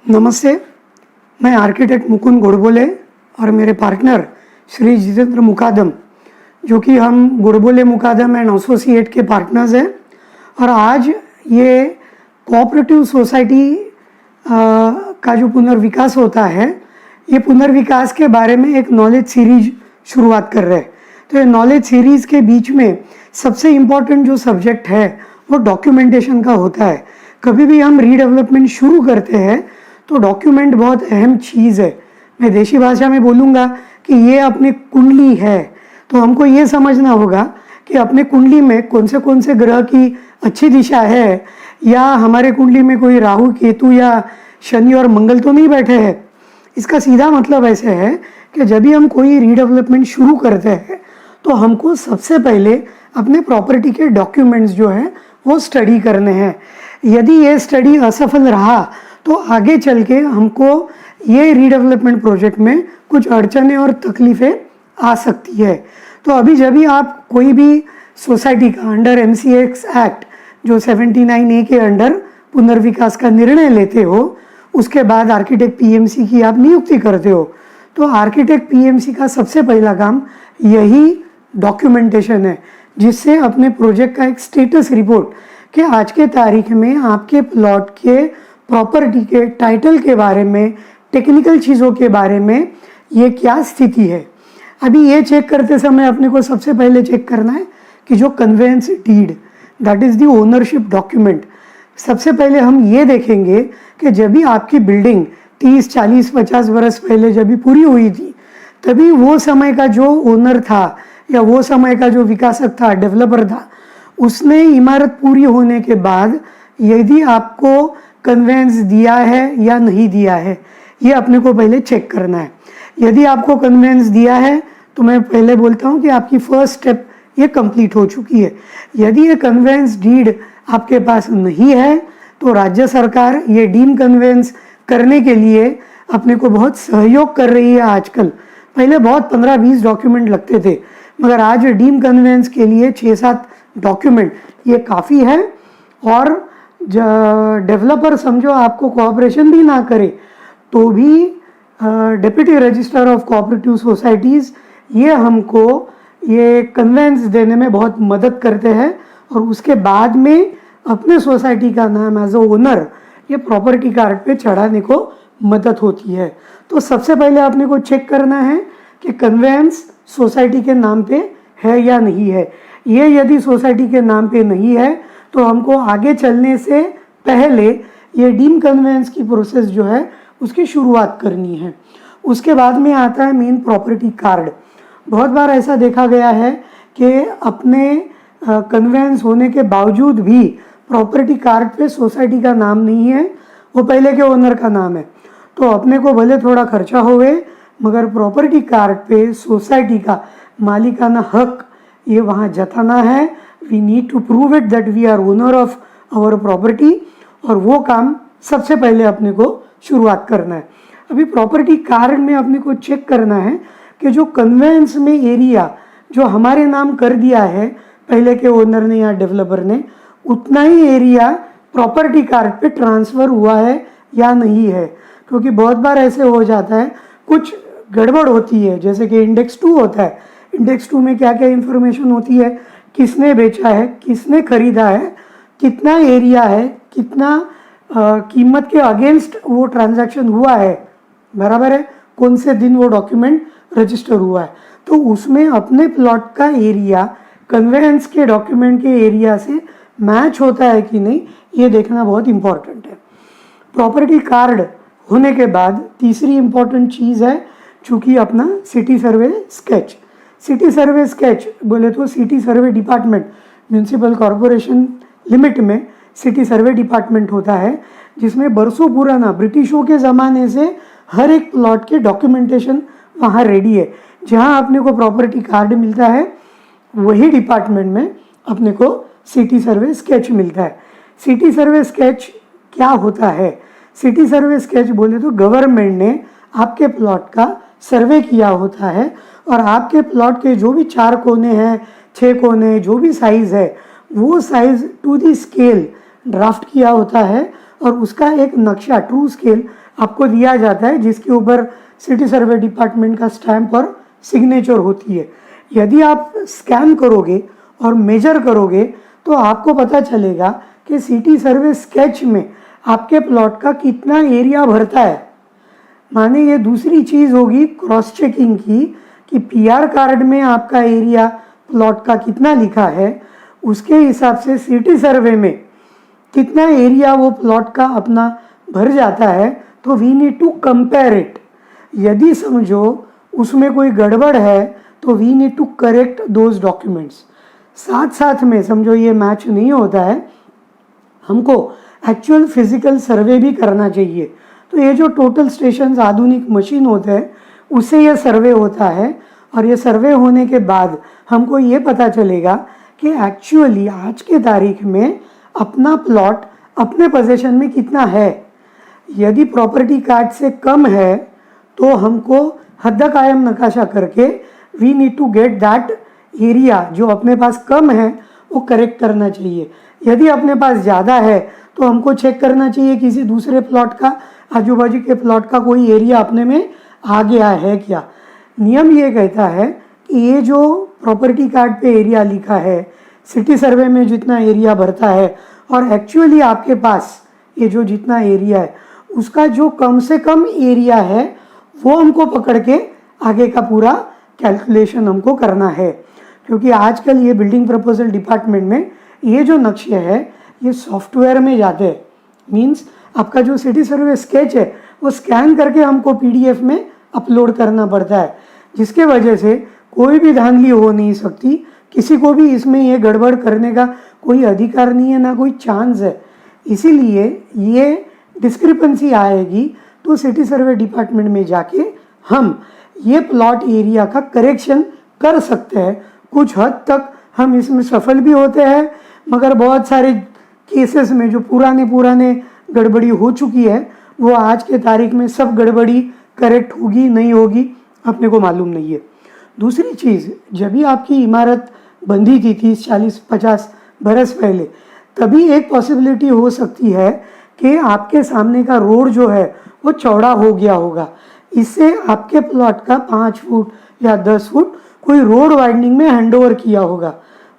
नमस्ते, मैं आर्किटेक्ट मुकुंद गोडबोले और मेरे पार्टनर श्री जितेंद्र मुकादम, जो कि हम गोडबोले मुकादम एंड एसोसिएट के पार्टनर्स हैं। और आज ये कोऑपरेटिव सोसाइटी का जो पुनर्विकास होता है, ये पुनर्विकास के बारे में एक नॉलेज सीरीज शुरुआत कर रहे हैं। तो ये नॉलेज सीरीज़ के बीच में सबसे इम्पॉर्टेंट जो सब्जेक्ट है वो डॉक्यूमेंटेशन का होता है। कभी भी हम रीडेवलपमेंट शुरू करते हैं तो डॉक्यूमेंट बहुत अहम चीज़ है। मैं देशी भाषा में बोलूँगा कि ये अपनी कुंडली है। तो हमको ये समझना होगा कि अपने कुंडली में कौन से ग्रह की अच्छी दिशा है, या हमारे कुंडली में कोई राहु केतु या शनि और मंगल तो नहीं बैठे हैं। इसका सीधा मतलब ऐसे है कि जब भी हम कोई रीडेवलपमेंट शुरू करते हैं तो हमको सबसे पहले अपने प्रॉपर्टी के डॉक्यूमेंट्स जो है वो स्टडी करने हैं। यदि ये स्टडी असफल रहा तो आगे चल के हमको ये रीडेवलपमेंट प्रोजेक्ट में कुछ अड़चनें और तकलीफ़ें आ सकती है। तो अभी जब भी आप कोई भी सोसाइटी का अंडर MCX एक्ट जो 79A के अंडर पुनर्विकास का निर्णय लेते हो, उसके बाद आर्किटेक्ट PMC की आप नियुक्ति करते हो, तो आर्किटेक्ट PMC का सबसे पहला काम यही डॉक्यूमेंटेशन है, जिससे अपने प्रोजेक्ट का एक स्टेटस रिपोर्ट कि आज के तारीख में आपके प्लॉट के प्रॉपर्टी के टाइटल के बारे में, टेक्निकल चीज़ों के बारे में ये क्या स्थिति है। अभी ये चेक करते समय अपने को सबसे पहले चेक करना है कि जो conveyance deed, that is the ownership document. सबसे पहले हम ये देखेंगे कि जब भी आपकी बिल्डिंग 30, 40, 50 बरस पहले जब भी पूरी हुई थी, तभी वो समय का जो ओनर था या वो समय का जो विकासक था, डेवलपर था, उसने इमारत पूरी होने के बाद यदि आपको कन्वेंस दिया है या नहीं दिया है, ये अपने को पहले चेक करना है। यदि आपको कन्वेंस दिया है तो मैं पहले बोलता हूँ कि आपकी फर्स्ट स्टेप ये कंप्लीट हो चुकी है। यदि ये कन्वेंस डीड आपके पास नहीं है तो राज्य सरकार ये डीम कन्वेंस करने के लिए अपने को बहुत सहयोग कर रही है आजकल। पहले बहुत 15-20 डॉक्यूमेंट लगते थे, मगर आज डीम कन्वेंस के लिए 6-7 डॉक्यूमेंट ये काफ़ी है। और डेवलपर समझो आपको कोऑपरेशन भी ना करे तो भी deputy registrar of cooperative societies ये हमको ये कन्वेंस देने में बहुत मदद करते हैं, और उसके बाद में अपने सोसाइटी का नाम एज अ ओनर ये प्रॉपर्टी कार्ड पे चढ़ाने को मदद होती है। तो सबसे पहले आपने को चेक करना है कि कन्वेंस सोसाइटी के नाम पे है या नहीं है। ये यदि सोसाइटी के नाम पे नहीं है तो हमको आगे चलने से पहले ये डीम कन्वेंस की प्रोसेस जो है उसकी शुरुआत करनी है। उसके बाद में आता है मेन प्रॉपर्टी कार्ड। बहुत बार ऐसा देखा गया है कि अपने कन्वेंस होने के बावजूद भी प्रॉपर्टी कार्ड पे सोसाइटी का नाम नहीं है, वो पहले के ओनर का नाम है। तो अपने को भले थोड़ा खर्चा होवे, मगर प्रॉपर्टी कार्ड पे सोसाइटी का मालिकाना हक ये वहाँ जताना है। We need to prove it that we are owner of our property, और वो काम सबसे पहले अपने को शुरुआत करना है। अभी प्रॉपर्टी कार्ड में अपने को चेक करना है कि जो कन्वेंस में एरिया जो हमारे नाम कर दिया है पहले के ओनर ने या डेवलपर ने, उतना ही एरिया प्रॉपर्टी कार्ड पे ट्रांसफ़र हुआ है या नहीं है। क्योंकि बहुत बार ऐसे हो जाता है, कुछ गड़बड़ होती है, जैसे कि इंडेक्स 2 होता है। इंडेक्स 2 में क्या क्या इन्फॉर्मेशन होती है, किसने बेचा है, किसने खरीदा है, कितना एरिया है, कितना कीमत के अगेंस्ट वो ट्रांजैक्शन हुआ है, बराबर है, कौन से दिन वो डॉक्यूमेंट रजिस्टर हुआ है। तो उसमें अपने प्लॉट का एरिया कन्वेंस के डॉक्यूमेंट के एरिया से मैच होता है कि नहीं, ये देखना बहुत इम्पॉर्टेंट है। प्रॉपर्टी कार्ड होने के बाद तीसरी इम्पॉर्टेंट चीज़ है, चूँकि अपना city survey sketch. City survey sketch बोले तो city survey department, municipal corporation limit में सिटी सर्वे डिपार्टमेंट होता है, जिसमें बरसों पुराना ब्रिटिशों के ज़माने से हर एक प्लॉट के डॉक्यूमेंटेशन वहाँ रेडी है। जहाँ अपने को प्रॉपर्टी कार्ड मिलता है वही डिपार्टमेंट में अपने को सिटी सर्वे स्केच मिलता है। सिटी सर्वे स्केच क्या होता है? सिटी सर्वे स्केच बोले तो गवर्नमेंट ने आपके प्लॉट का सर्वे किया होता है, और आपके प्लॉट के जो भी 4 कोने हैं, 6 कोने, जो भी साइज़ है, वो size to the scale draft किया होता है, और उसका एक नक्शा ट्रू स्केल आपको दिया जाता है, जिसके ऊपर सिटी सर्वे डिपार्टमेंट का स्टैंप और सिग्नेचर होती है। यदि आप स्कैन करोगे और मेजर करोगे तो आपको पता चलेगा कि सिटी सर्वे स्केच में आपके प्लॉट का कितना एरिया भरता है। माने ये दूसरी चीज़ होगी क्रॉस चेकिंग की कि पीआर कार्ड में आपका एरिया प्लॉट का कितना लिखा है, उसके हिसाब से सिटी सर्वे में कितना एरिया वो प्लॉट का अपना भर जाता है। तो we need to compare it. यदि समझो उसमें कोई गड़बड़ है तो we need to correct those documents. साथ साथ में समझो ये मैच नहीं होता है, हमको एक्चुअल फिजिकल सर्वे भी करना चाहिए। तो ये जो टोटल स्टेशन आधुनिक मशीन होते हैं उससे ये सर्वे होता है, और ये सर्वे होने के बाद हमको ये पता चलेगा कि एक्चुअली आज के तारीख में अपना प्लॉट अपने पोजीशन में कितना है। यदि प्रॉपर्टी कार्ड से कम है तो हमको हद कायम नकाशा करके we need to get that area जो अपने पास कम है वो करेक्ट करना चाहिए। यदि अपने पास ज़्यादा है तो हमको चेक करना चाहिए किसी दूसरे प्लॉट का, आजू बाजू के प्लॉट का कोई एरिया अपने में आ गया है क्या। नियम ये कहता है कि ये जो प्रॉपर्टी कार्ड पे एरिया लिखा है, सिटी सर्वे में जितना एरिया भरता है और एक्चुअली आपके पास ये जो जितना एरिया है उसका जो कम से कम एरिया है वो हमको पकड़ के आगे का पूरा कैलकुलेशन हमको करना है। क्योंकि आजकल ये बिल्डिंग प्रपोजल डिपार्टमेंट में ये जो नक्शे है ये सॉफ्टवेयर में जाते हैं। मीन्स आपका जो सिटी सर्वे स्केच है वो स्कैन करके हमको पीडीएफ में अपलोड करना पड़ता है, जिसके वजह से कोई भी धांधली हो नहीं सकती। किसी को भी इसमें ये गड़बड़ करने का कोई अधिकार नहीं है, ना कोई चांस है। इसीलिए ये डिस्क्रिपेंसी आएगी तो सिटी सर्वे डिपार्टमेंट में जाके हम ये प्लॉट एरिया का करेक्शन कर सकते हैं। कुछ हद तक हम इसमें सफल भी होते हैं, मगर बहुत सारे केसेस में जो पुराने गड़बड़ी हो चुकी है वो आज के तारीख में सब गड़बड़ी करेक्ट होगी नहीं होगी अपने को मालूम नहीं है। दूसरी चीज़, जब भी आपकी इमारत बंधी थी 30, 40, 50 बरस पहले, तभी एक पॉसिबिलिटी हो सकती है कि आपके सामने का रोड जो है वो चौड़ा हो गया होगा। इससे आपके प्लॉट का 5 फुट या 10 फुट कोई रोड वाइडनिंग में हैंडओवर किया होगा।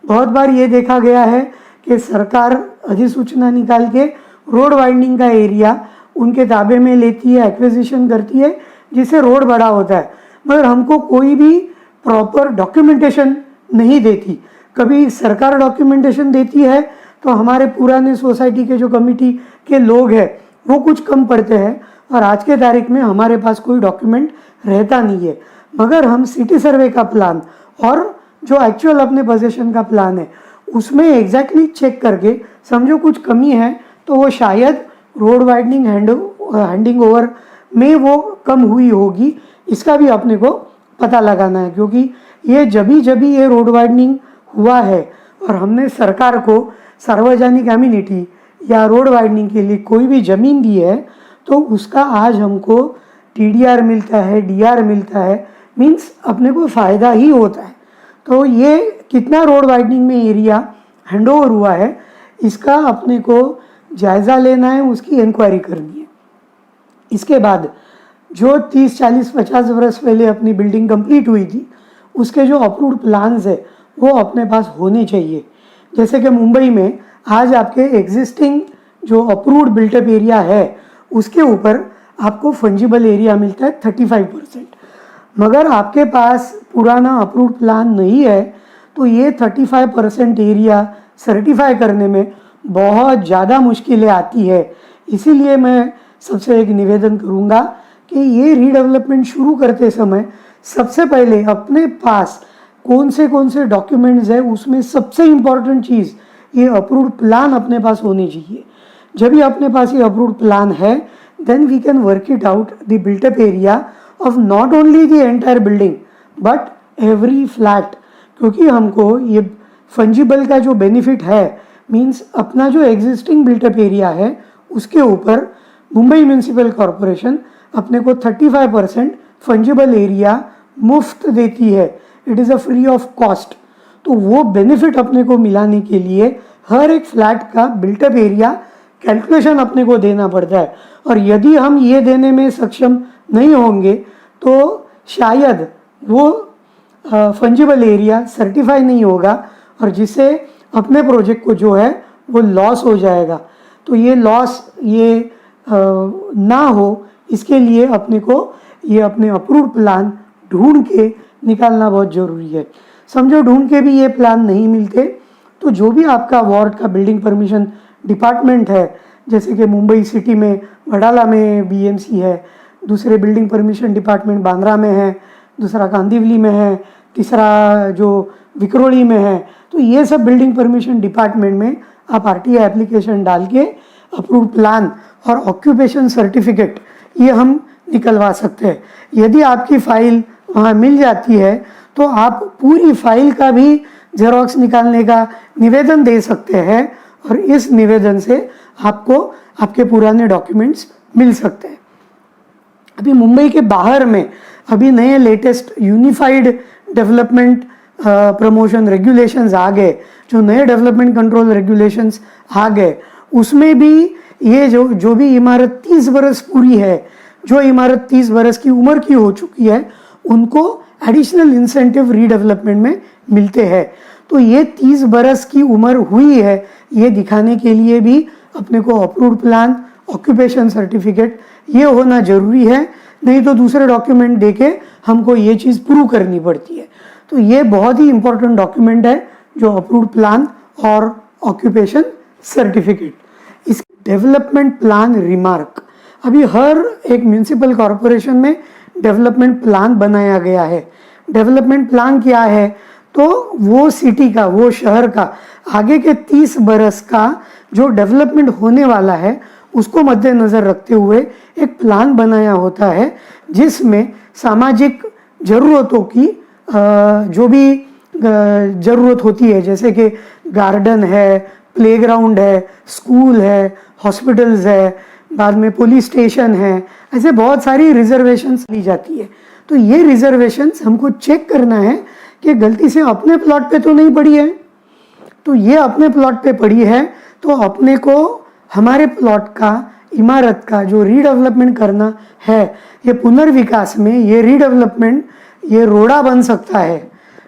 बहुत बार ये देखा गया है कि सरकार अधिसूचना निकाल के रोड वाइडनिंग का एरिया उनके ताबे में लेती है, एक्विजिशन करती है, जिससे रोड बड़ा होता है, मगर हमको कोई भी प्रॉपर डॉक्यूमेंटेशन नहीं देती। कभी सरकार डॉक्यूमेंटेशन देती है तो हमारे पुराने सोसाइटी के जो कमिटी के लोग हैं वो कुछ कम पढ़ते हैं, और आज के तारीख में हमारे पास कोई डॉक्यूमेंट रहता नहीं है। मगर हम सिटी सर्वे का प्लान और जो एक्चुअल अपने पोजीशन का प्लान है उसमें एग्जैक्टली चेक करके समझो कुछ कमी है तो वो शायद रोड वाइडनिंग हैंडिंग ओवर में वो कम हुई होगी, इसका भी अपने को पता लगाना है। क्योंकि ये जब ये रोड वाइडनिंग हुआ है और हमने सरकार को सार्वजनिक एमिनिटी या रोड वाइडनिंग के लिए कोई भी ज़मीन दी है तो उसका आज हमको टीडीआर मिलता है, डीआर मिलता है, मीन्स अपने को फ़ायदा ही होता है। तो ये कितना रोड वाइडनिंग में एरिया हैंडओवर हुआ है इसका अपने को जायज़ा लेना है, उसकी इंक्वायरी करनी है। इसके बाद जो 30, 40, 50 वर्ष पहले अपनी बिल्डिंग कंप्लीट हुई थी उसके जो अप्रूव्ड प्लान्स है वो अपने पास होने चाहिए। जैसे कि मुंबई में आज आपके एग्जिस्टिंग जो अप्रूव्ड बिल्टअप एरिया है उसके ऊपर आपको फंजिबल एरिया मिलता है 35%, मगर आपके पास पुराना अप्रूव्ड प्लान नहीं है तो ये 35% एरिया सर्टिफाई करने में बहुत ज़्यादा मुश्किलें आती है। इसीलिए मैं सबसे एक निवेदन करूँगा कि ये रीडेवलपमेंट शुरू करते समय सबसे पहले अपने पास कौन से डॉक्यूमेंट्स है उसमें सबसे इम्पॉर्टेंट चीज़ ये अप्रूव्ड प्लान अपने पास होने चाहिए। जब भी अपने पास ये अप्रूव्ड प्लान है then we can work it out the built up area of not only the entire building but every flat. क्योंकि हमको ये फंजिबल का जो बेनिफिट है मीन्स अपना जो एग्जिस्टिंग बिल्टअप एरिया है उसके ऊपर मुंबई म्यूनिसिपल कॉरपोरेशन अपने को 35% फंजिबल एरिया मुफ्त देती है। It is a free of cost. तो वो बेनिफिट अपने को मिलाने के लिए हर एक फ्लैट का बिल्टअप एरिया कैलकुलेशन अपने को देना पड़ता है, और यदि हम ये देने में सक्षम नहीं होंगे तो शायद वो फंजिबल एरिया सर्टिफाई नहीं होगा, और जिससे अपने प्रोजेक्ट को जो है वो लॉस हो जाएगा। तो ये लॉस ये ना हो, इसके लिए अपने को ये अपने अप्रूव्ड प्लान ढूंढ के निकालना बहुत ज़रूरी है। समझो ढूंढ के भी ये प्लान नहीं मिलते तो जो भी आपका वार्ड का बिल्डिंग परमिशन डिपार्टमेंट है, जैसे कि मुंबई सिटी में वडाला में बीएमसी है, दूसरे बिल्डिंग परमिशन डिपार्टमेंट बांद्रा में है, दूसरा कांदिवली में है, तीसरा जो विक्रोली में है, तो ये सब बिल्डिंग परमिशन डिपार्टमेंट में आप आरटीआई एप्लीकेशन डाल के अप्रूव्ड प्लान और ऑक्यूपेशन सर्टिफिकेट ये हम निकलवा सकते हैं। यदि आपकी फाइल वहाँ मिल जाती है तो आप पूरी फाइल का भी जेरोक्स निकालने का निवेदन दे सकते हैं, और इस निवेदन से आपको आपके पुराने डॉक्यूमेंट्स मिल सकते हैं। अभी मुंबई के बाहर में अभी नए latest unified development promotion regulations आ गए, जो नए डेवलपमेंट कंट्रोल रेगुलेशंस आ गए, उसमें भी ये जो भी इमारत 30 बरस पूरी है, जो इमारत 30 बरस की उम्र की हो चुकी है, उनको एडिशनल इंसेंटिव रीडेवलपमेंट में मिलते हैं। तो ये 30 बरस की उम्र हुई है ये दिखाने के लिए भी अपने को अप्रूव्ड प्लान, ऑक्यूपेशन सर्टिफिकेट ये होना जरूरी है, नहीं तो दूसरे डॉक्यूमेंट देके हमको ये चीज़ प्रूव करनी पड़ती है। तो ये बहुत ही इंपॉर्टेंट डॉक्यूमेंट है जो अप्रूव्ड प्लान और ऑक्यूपेशन सर्टिफिकेट। इस डेवलपमेंट प्लान रिमार्क, अभी हर एक म्यूनिसिपल कॉरपोरेशन में डेवलपमेंट प्लान बनाया गया है। डेवलपमेंट प्लान क्या है, तो वो सिटी का, वो शहर का आगे के 30 बरस का जो डेवलपमेंट होने वाला है उसको मद्देनज़र रखते हुए एक प्लान बनाया होता है, जिसमें सामाजिक ज़रूरतों की जो भी ज़रूरत होती है, जैसे कि गार्डन है, प्लेग्राउंड है, स्कूल है, हॉस्पिटल्स है, बाद में पुलिस स्टेशन है, ऐसे बहुत सारी रिजर्वेशंस ली जाती है। तो ये रिजर्वेशंस हमको चेक करना है कि गलती से अपने प्लॉट पे तो नहीं पड़ी है। तो ये अपने प्लॉट पे पड़ी है तो अपने को हमारे प्लॉट का, इमारत का जो रीडेवलपमेंट करना है, ये पुनर्विकास में ये रीडेवलपमेंट ये रोड़ा बन सकता है,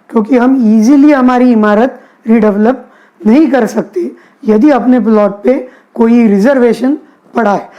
क्योंकि हम इजीली हमारी इमारत रीडेवलप नहीं कर सकते यदि अपने प्लॉट पे कोई रिजर्वेशन पड़ा है।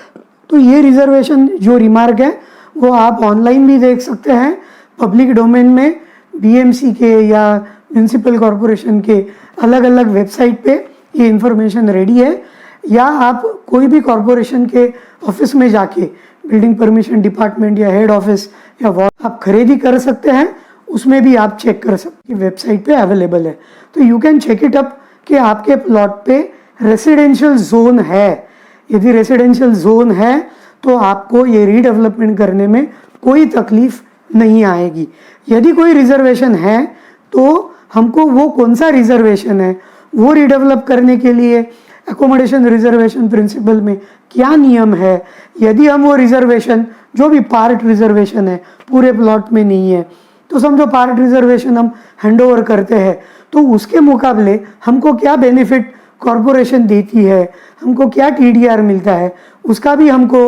तो ये रिजर्वेशन जो रिमार्क है वो आप ऑनलाइन भी देख सकते हैं, पब्लिक डोमेन में बीएमसी के या म्यूनिसिपल कॉरपोरेशन के अलग अलग वेबसाइट पे ये इन्फॉर्मेशन रेडी है, या आप कोई भी कॉरपोरेशन के ऑफिस में जाके बिल्डिंग परमिशन डिपार्टमेंट या हेड ऑफिस या वार्ड आप खरीदी कर सकते हैं, उसमें भी आप चेक कर सकते हैं, वेबसाइट पे अवेलेबल है। तो you can check it up कि आपके प्लॉट पे रेसिडेंशियल जोन है। यदि रेसिडेंशियल जोन है तो आपको ये रीडेवलपमेंट करने में कोई तकलीफ नहीं आएगी। यदि कोई रिजर्वेशन है तो हमको वो कौन सा रिजर्वेशन है, वो रीडेवलप करने के लिए एकोमोडेशन रिजर्वेशन प्रिंसिपल में क्या नियम है, यदि हम वो रिजर्वेशन जो भी पार्ट रिजर्वेशन है पूरे प्लॉट में नहीं है, तो समझो पार्ट रिजर्वेशन हम हैंडओवर करते हैं, तो उसके मुकाबले हमको क्या बेनिफिट कॉरपोरेशन देती है, हमको क्या टीडीआर मिलता है, उसका भी हमको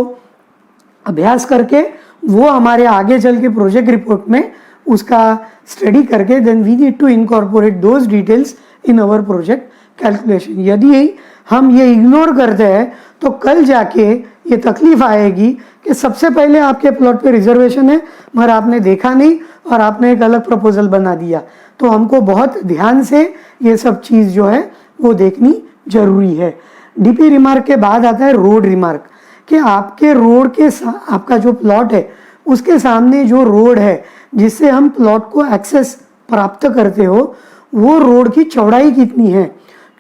अभ्यास करके वो हमारे आगे चल के प्रोजेक्ट रिपोर्ट में उसका स्टडी करके then we need to incorporate those details in our project calculation. यदि हम ये इग्नोर करते हैं तो कल जाके ये तकलीफ आएगी कि सबसे पहले आपके प्लॉट पे रिजर्वेशन है मगर आपने देखा नहीं और आपने एक अलग प्रपोजल बना दिया। तो हमको बहुत ध्यान से ये सब चीज़ जो है वो देखनी जरूरी है। डीपी रिमार्क के बाद आता है रोड रिमार्क, कि आपके रोड के आपका जो प्लॉट है उसके सामने जो रोड है जिससे हम प्लॉट को एक्सेस प्राप्त करते हो, वो रोड की चौड़ाई कितनी है।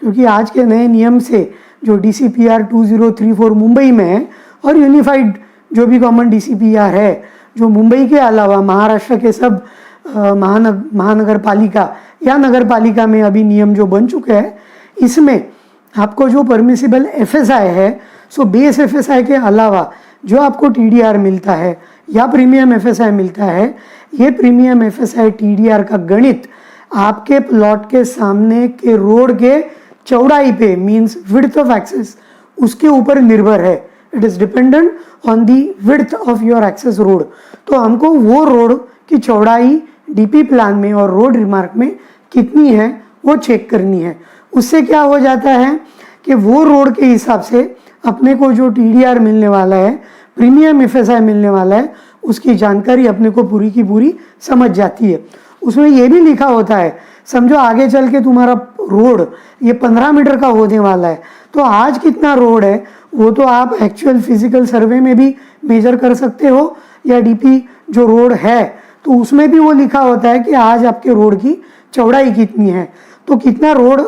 क्योंकि आज के नए नियम से जो DCPR 2034 मुंबई में है और यूनिफाइड जो भी कॉमन DCPR है जो मुंबई के अलावा महाराष्ट्र के सब महानगर पालिका या नगर पालिका में अभी नियम जो बन चुके हैं, इसमें आपको जो परमिसिबल FSI है, सो बेस FSI के अलावा जो आपको TDR मिलता है या प्रीमियम FSI मिलता है, ये प्रीमियम FSI TDR का गणित आपके प्लॉट के सामने के रोड के चौड़ाई पे मीन्स विड्थ ऑफ एक्सेस उसके ऊपर निर्भर है। It is dependent on the width of your access road. तो हमको वो रोड की चौड़ाई डीपी प्लान में और रोड रिमार्क में कितनी है वो चेक करनी है। उससे क्या हो जाता है कि वो रोड के हिसाब से अपने को जो टीडीआर मिलने वाला है, प्रीमियम एफएसआई मिलने वाला है, उसकी जानकारी अपने को पूरी की पूरी समझ जाती है। उसमें ये भी लिखा होता है, समझो आगे चल के तुम्हारा रोड ये 15 मीटर का होने वाला है, तो आज कितना रोड है वो तो आप एक्चुअल फिजिकल सर्वे में भी मेजर कर सकते हो, या डीपी जो रोड है तो उसमें भी वो लिखा होता है कि आज आपके रोड की चौड़ाई कितनी है। तो कितना रोड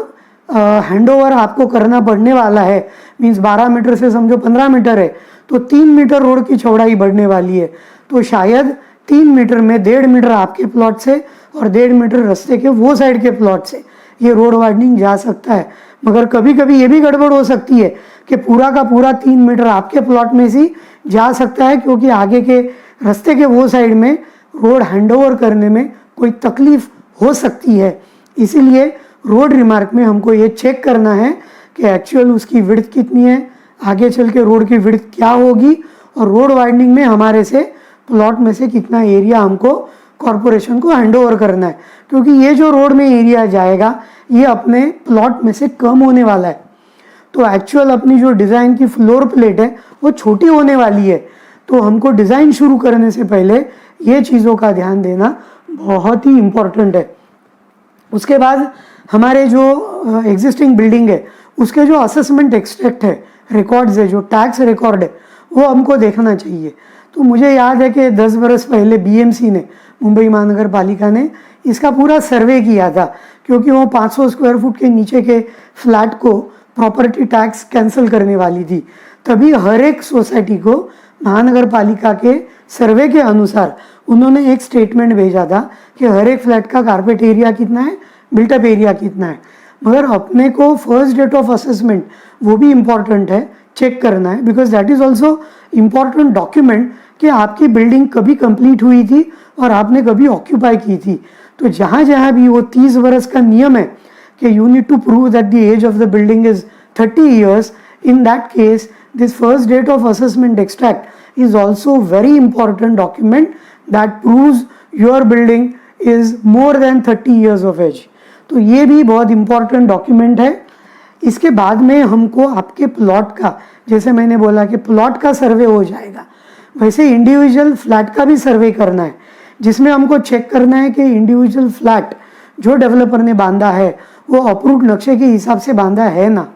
हैंडओवर आपको करना पड़ने वाला है, मीन्स 12 मीटर से समझो 15 मीटर है, तो 3 मीटर रोड की चौड़ाई बढ़ने वाली है। तो शायद 3 मीटर में 1.5 मीटर आपके प्लॉट से और 1.5 मीटर रास्ते के वो साइड के प्लॉट से ये रोड वाइडनिंग जा सकता है। मगर कभी कभी ये भी गड़बड़ हो सकती है कि पूरा का पूरा 3 मीटर आपके प्लॉट में से जा सकता है, क्योंकि आगे के रास्ते के वो साइड में रोड हैंडओवर करने में कोई तकलीफ हो सकती है। इसीलिए रोड रिमार्क में हमको ये चेक करना है कि एक्चुअल उसकी विड्थ कितनी है, आगे चल के रोड की विड्थ क्या होगी, और रोड वाइडनिंग में हमारे से प्लॉट में से कितना एरिया हमको कॉरपोरेशन को हैंडओवर करना है। क्योंकि ये जो रोड में एरिया जाएगा ये अपने प्लॉट में से कम होने वाला है, तो एक्चुअल अपनी जो डिज़ाइन की फ्लोर प्लेट है वो छोटी होने वाली है। तो हमको डिज़ाइन शुरू करने से पहले ये चीज़ों का ध्यान देना बहुत ही इम्पोर्टेंट है। उसके बाद हमारे जो एग्जिस्टिंग बिल्डिंग है उसके जो असेसमेंट एक्सट्रैक्ट है, रिकॉर्ड्स है, जो टैक्स रिकॉर्ड है, वो हमको देखना चाहिए। तो मुझे याद है कि 10 बरस पहले बीएमसी ने, मुंबई महानगर पालिका ने इसका पूरा सर्वे किया था, क्योंकि वो 500 स्क्वायर फुट के नीचे के फ्लैट को प्रॉपर्टी टैक्स कैंसिल करने वाली थी। तभी हर एक सोसाइटी को महानगर पालिका के सर्वे के अनुसार उन्होंने एक स्टेटमेंट भेजा था कि हर एक फ्लैट का कारपेट एरिया कितना है, बिल्टअप एरिया कितना है। मगर अपने को फर्स्ट डेट ऑफ असेसमेंट वो भी इम्पॉर्टेंट है, चेक करना है, because that is also important document कि आपकी बिल्डिंग कभी कंप्लीट हुई थी और आपने कभी ऑक्यूपाई की थी। तो जहाँ जहाँ भी वो 30 बरस का नियम है कि you need to prove that the age of the building is 30 years, in that case this first date of assessment extract is also very important document that proves your building is more than 30 years of age. तो ये भी बहुत important document है। इसके बाद में हमको आपके प्लॉट का, जैसे मैंने बोला कि प्लॉट का सर्वे हो जाएगा, वैसे इंडिविजुअल फ्लैट का भी सर्वे करना है, जिसमें हमको चेक करना है कि इंडिविजुअल फ्लैट जो डेवलपर ने बांधा है वो अप्रूव्ड नक्शे के हिसाब से बांधा है ना।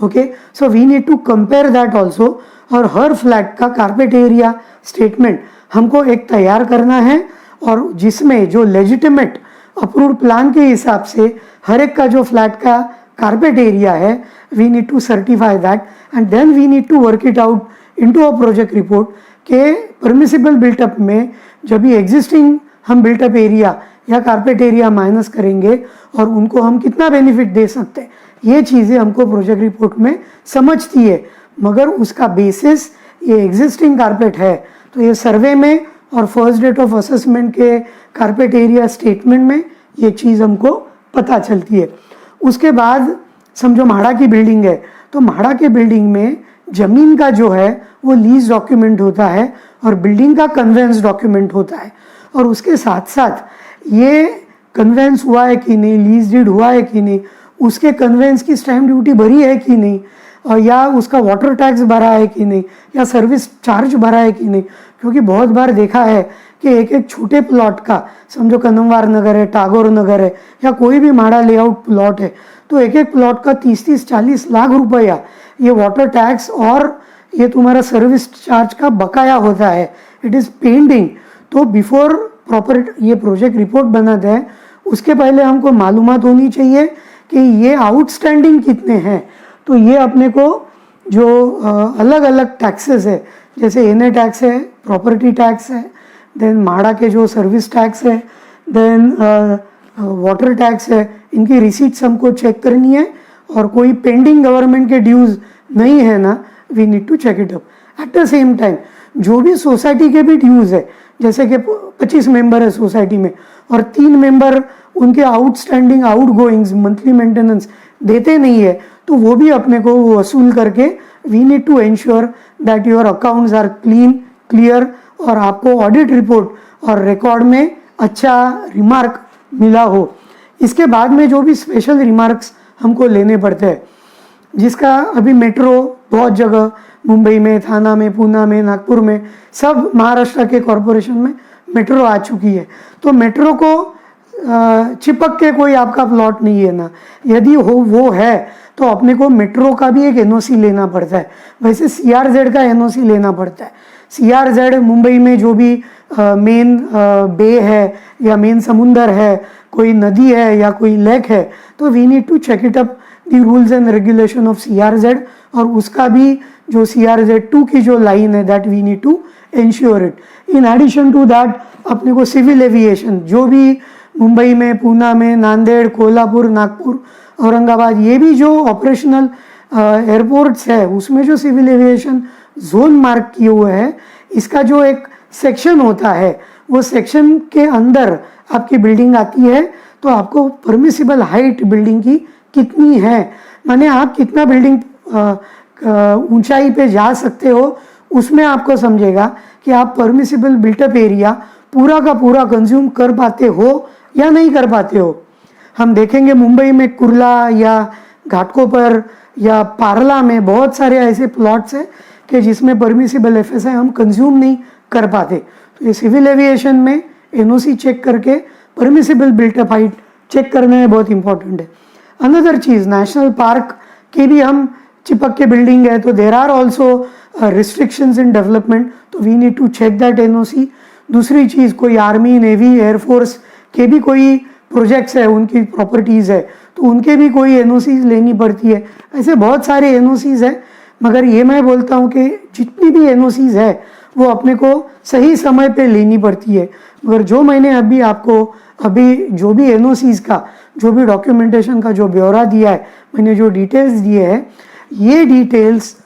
Okay, so we need to compare that also. और हर फ्लैट का कारपेट एरिया स्टेटमेंट हमको एक तैयार करना है, और जिसमें जो लेजिटिमेट अप्रूव्ड प्लान के हिसाब से हर एक का जो फ्लैट का कारपेट एरिया है, we need to certify that, and then we need to work it out into a project report के परमिसिबल बिल्टअप में जब भी एग्जिस्टिंग हम बिल्टअप एरिया या कारपेट एरिया माइनस करेंगे और उनको हम कितना बेनिफिट दे सकते हैं, ये चीज़ें हमको प्रोजेक्ट रिपोर्ट में समझती है। मगर उसका बेसिस ये एग्जिस्टिंग कारपेट है, तो ये सर्वे में और फर्स्ट डेट ऑफ असेसमेंट के कारपेट एरिया स्टेटमेंट में ये चीज़ हमको पता चलती है। उसके बाद समझो म्हाड़ा की बिल्डिंग है, तो म्हाड़ा के बिल्डिंग में ज़मीन का जो है वो लीज डॉक्यूमेंट होता है और बिल्डिंग का कन्वेंस डॉक्यूमेंट होता है, और उसके साथ साथ ये कन्वेंस हुआ है कि नहीं, लीज डीड हुआ है कि नहीं, उसके कन्वेंस की स्टैम्प ड्यूटी भरी है कि नहीं, और या उसका वाटर टैक्स भरा है कि नहीं, या सर्विस चार्ज भरा है कि नहीं। क्योंकि बहुत बार देखा है कि एक एक छोटे प्लॉट का, समझो कन्नमवार नगर है, टागोर नगर है, या कोई भी म्हाड़ा लेआउट प्लॉट है, तो एक एक प्लॉट का 30-40 लाख रुपया ये वाटर टैक्स और ये तुम्हारा सर्विस चार्ज का बकाया होता है, इट इज़ पेंडिंग। तो बिफोर प्रॉपर ये प्रोजेक्ट रिपोर्ट बनाते हैं उसके पहले हमको मालूमात होनी चाहिए कि ये आउटस्टैंडिंग कितने हैं। तो ये अपने को जो अलग अलग टैक्सेस है, जैसे एनए टैक्स है, प्रॉपर्टी टैक्स है, देन म्हाड़ा के जो सर्विस टैक्स है, देन वाटर टैक्स है, इनकी रिसीट्स हमको चेक करनी है, और कोई पेंडिंग गवर्नमेंट के ड्यूज नहीं है ना, we need to check it up. At the same time जो भी सोसाइटी के भी ड्यूज है, जैसे कि 25 मेंबर है सोसाइटी में और 3 मेंबर उनके आउटस्टैंडिंग आउटगोइंग्स मंथली मेंटेनेंस देते नहीं है, तो वो भी अपने को वसूल करके we need to ensure that your accounts are clear और आपको ऑडिट रिपोर्ट और रिकॉर्ड में अच्छा रिमार्क मिला हो। इसके बाद में जो भी स्पेशल रिमार्क्स हमको लेने पड़ते हैं, जिसका अभी मेट्रो बहुत जगह, मुंबई में, थाना में, पूना में, नागपुर में, सब महाराष्ट्र के कॉरपोरेशन में मेट्रो आ चुकी है। तो मेट्रो को चिपक के कोई आपका प्लॉट नहीं है ना, यदि वो है तो अपने को मेट्रो का भी एक एनओसी लेना पड़ता है। वैसे सीआरजेड का एनओसी लेना पड़ता है। सीआरजेड मुंबई में जो भी मेन बे है या मेन समुंदर है, कोई नदी है या कोई लेक है, तो we need to check it up the rules and regulation of CRZ, और उसका भी जो सीआरजेड 2 की जो लाइन है that we need to ensure it. In addition to that अपने को सिविल एविएशन, जो भी मुंबई में, पूना में, नांदेड़, कोल्हापुर, नागपुर, औरंगाबाद, ये भी जो ऑपरेशनल एयरपोर्ट्स है उसमें जो सिविल एविएशन जोन मार्क किए हुए हैं, इसका जो एक सेक्शन होता है, वो सेक्शन के अंदर आपकी बिल्डिंग आती है तो आपको परमिसिबल हाइट बिल्डिंग की कितनी है, माने आप कितना बिल्डिंग ऊंचाई पे जा सकते हो, उसमें आपको समझेगा कि आप परमिसिबल बिल्टअप एरिया पूरा का पूरा कंज्यूम कर पाते हो या नहीं कर पाते हो। हम देखेंगे मुंबई में कुर्ला या घाटकोपर या पार्ला में बहुत सारे ऐसे प्लॉट्स हैं कि जिसमें परमिसिबल एफएसआई हम कंज्यूम नहीं कर पाते। तो ये सिविल एविएशन में एनओसी चेक करके परमिसिबल बिल्टअप हाइट चेक करना है, बहुत इंपॉर्टेंट है। अनदर चीज़, नेशनल पार्क के भी हम चिपक के बिल्डिंग है तो there are also restrictions in development, तो we need to check that NOC. दूसरी चीज़, कोई आर्मी, नेवी, एयरफोर्स के भी कोई प्रोजेक्ट्स है, उनकी प्रॉपर्टीज़ है, तो उनके भी कोई एनओसीज लेनी पड़ती है। ऐसे बहुत सारे एनओसीज है, मगर ये मैं बोलता हूँ कि जितनी भी एनओसीज है वो अपने को सही समय पे लेनी पड़ती है। मगर जो मैंने अभी जो भी एनओसीज का, जो भी डॉक्यूमेंटेशन का जो ब्यौरा दिया है, मैंने जो डिटेल्स दिए हैं, ये details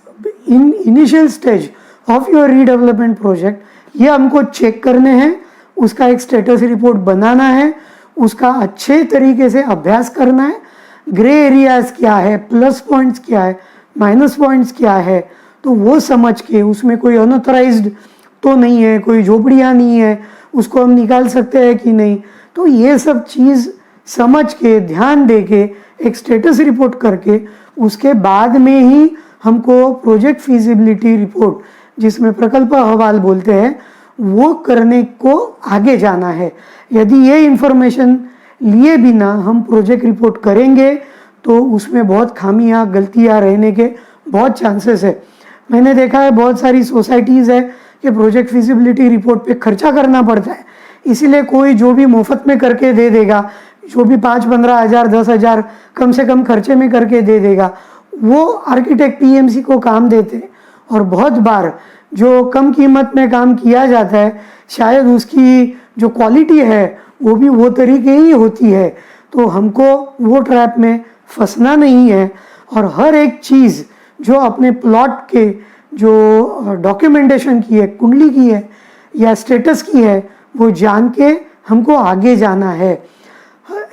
in initial stage of your redevelopment project, ये हमको चेक करने हैं, उसका एक स्टेटस रिपोर्ट बनाना है, उसका अच्छे तरीके से अभ्यास करना है। ग्रे एरियाज क्या है, प्लस पॉइंट्स क्या है, माइनस पॉइंट्स क्या है, तो वो समझ के उसमें कोई अनऑथराइज्ड तो नहीं है, कोई झोपड़ियाँ नहीं है, उसको हम निकाल सकते हैं कि नहीं, तो ये सब चीज़ समझ के, ध्यान दे के, एक स्टेटस रिपोर्ट करके उसके बाद में ही हमको प्रोजेक्ट फीजिबिलिटी रिपोर्ट, जिसमें प्रकल्प अहवाल बोलते हैं, वो करने को आगे जाना है। यदि ये इंफॉर्मेशन लिए बिना हम प्रोजेक्ट रिपोर्ट करेंगे तो उसमें बहुत खामियां, गलतियां रहने के बहुत चांसेस है। मैंने देखा है बहुत सारी सोसाइटीज़ है कि प्रोजेक्ट फिजिबिलिटी रिपोर्ट पे खर्चा करना पड़ता है, इसीलिए कोई जो भी मुफ्त में करके दे देगा, जो भी 5-15 हज़ार 10 हज़ार कम से कम खर्चे में करके दे देगा, वो आर्किटेक्ट पीएमसी को काम देते हैं। और बहुत बार जो कम कीमत में काम किया जाता है, शायद उसकी जो क्वालिटी है वो भी वो तरीके ही होती है। तो हमको वो ट्रैप में फंसना नहीं है, और हर एक चीज़ जो अपने प्लॉट के जो डॉक्यूमेंटेशन की है, कुंडली की है या स्टेटस की है, वो जान के हमको आगे जाना है।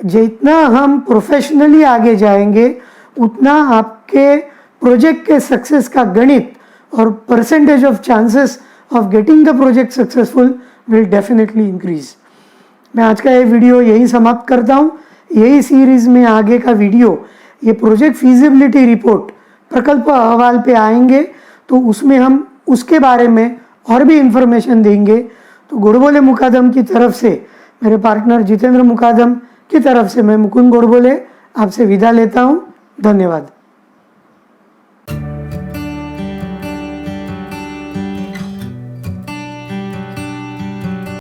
जितना हम प्रोफेशनली आगे जाएंगे उतना आपके प्रोजेक्ट के सक्सेस का गणित और percentage of chances of getting the project successful will definitely increase. मैं आज का ये वीडियो यही समाप्त करता हूँ। यही सीरीज़ में आगे का वीडियो, ये प्रोजेक्ट फीजिबिलिटी रिपोर्ट, प्रकल्प अहवाल पे आएंगे, तो उसमें हम उसके बारे में और भी इंफॉर्मेशन देंगे। तो गोडबोले मुकादम की तरफ से, मेरे पार्टनर जितेंद्र मुकादम की तरफ से, मैं मुकुंद गोडबोले आपसे विदा लेता हूँ। धन्यवाद।